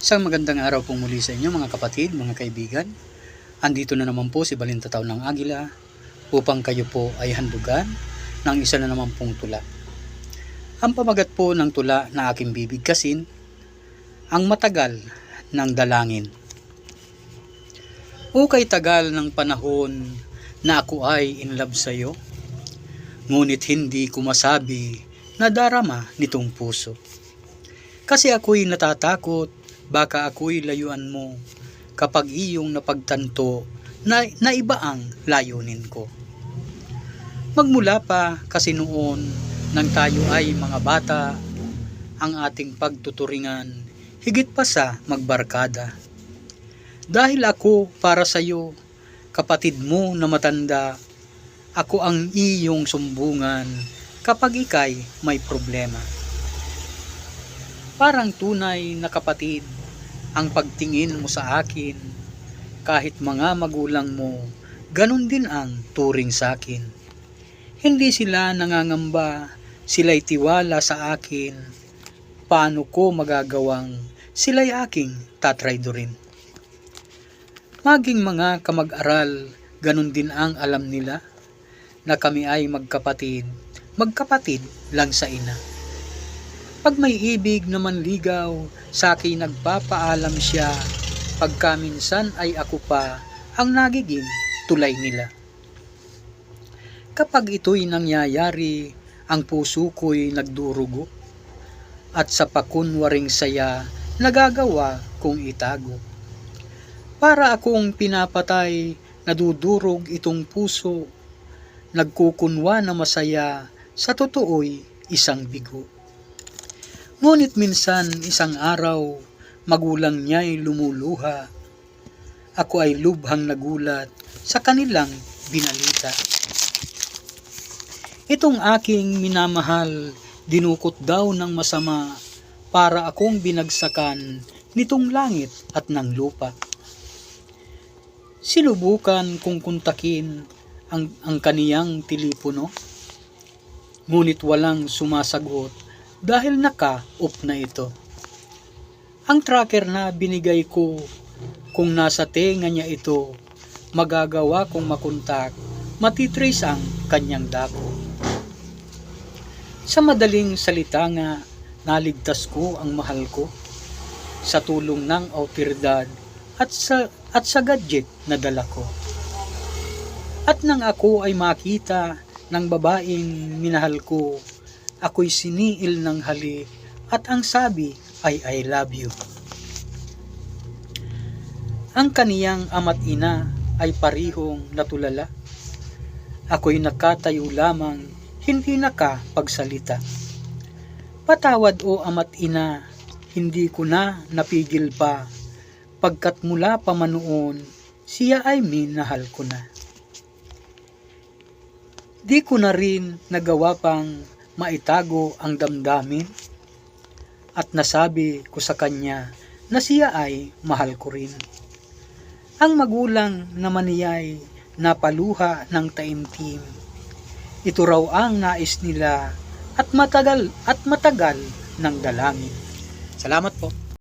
Isang magandang araw po muli sa inyo mga kapatid, mga kaibigan. Andito na naman po si Balintataw ng Agila upang kayo po ay handugan ng isa na naman pong tula. Ang pamagat po ng tula na aking bibigkasin, ang matagal ng dalangin. Ukay tagal ng panahon na ako ay in love sa iyo, ngunit hindi ko masabi na darama nitong puso. Kasi ako'y natatakot, baka ako'y layuan mo kapag iyong napagtanto na iba ang layunin ko. Magmula pa kasi noon nang tayo ay mga bata, ang ating pagtuturingan higit pa sa magbarkada. Dahil ako para sa iyo, kapatid mo na matanda, ako ang iyong sumbungan kapag ikay may problema. Parang tunay na kapatid ang pagtingin mo sa akin, kahit mga magulang mo, ganun din ang turing sa akin. Hindi sila nangangamba, sila'y tiwala sa akin, paano ko magagawang sila'y aking tatraydorin. Maging mga kamag-aral, ganun din ang alam nila, na kami ay magkapatid lang sa ina. Pag may ibig na manligaw, sa akin nagpapaalam siya, pagka minsan ay ako pa ang nagiging tulay nila. Kapag ito'y nangyayari, ang puso ko'y nagdurugo, at sa pakunwaring saya, nagagawa kong itago. Para akong pinapatay, nadudurog itong puso, nagkukunwa na masaya, sa totoo'y isang bigo. Ngunit minsan isang araw, magulang niya'y lumuluha. Ako ay lubhang nagulat sa kanilang binalita. Itong aking minamahal, dinukot daw ng masama para akong binagsakan nitong langit at ng lupa. Sinubukan kong kontakin ang kaniyang telepono, ngunit walang sumasagot dahil naka-off na ito. Ang tracker na binigay ko, kung nasa tenga niya ito, magagawa kong makontak, matitrace ang kanyang dako. Sa madaling salita nga, naligtas ko ang mahal ko sa tulong ng awtoridad at sa gadget na dala ko. At nang ako ay makita ng babaeng minahal ko, ako'y siniil ng halik at ang sabi ay I love you. Ang kaniyang ama't ina ay parihong natulala. Ako'y nakatayo lamang, hindi nakapagsalita. Patawad o ama't ina, hindi ko na napigil pa, pagkat mula pa man noon, siya ay minahal ko na. Di ko na rin nagawa pang maitago ang damdamin at nasabi ko sa kanya na siya ay mahal ko rin. Ang magulang naman niya'y napaluha ng taimtim. Ito raw ang nais nila at matagal ng dalangin. Salamat po.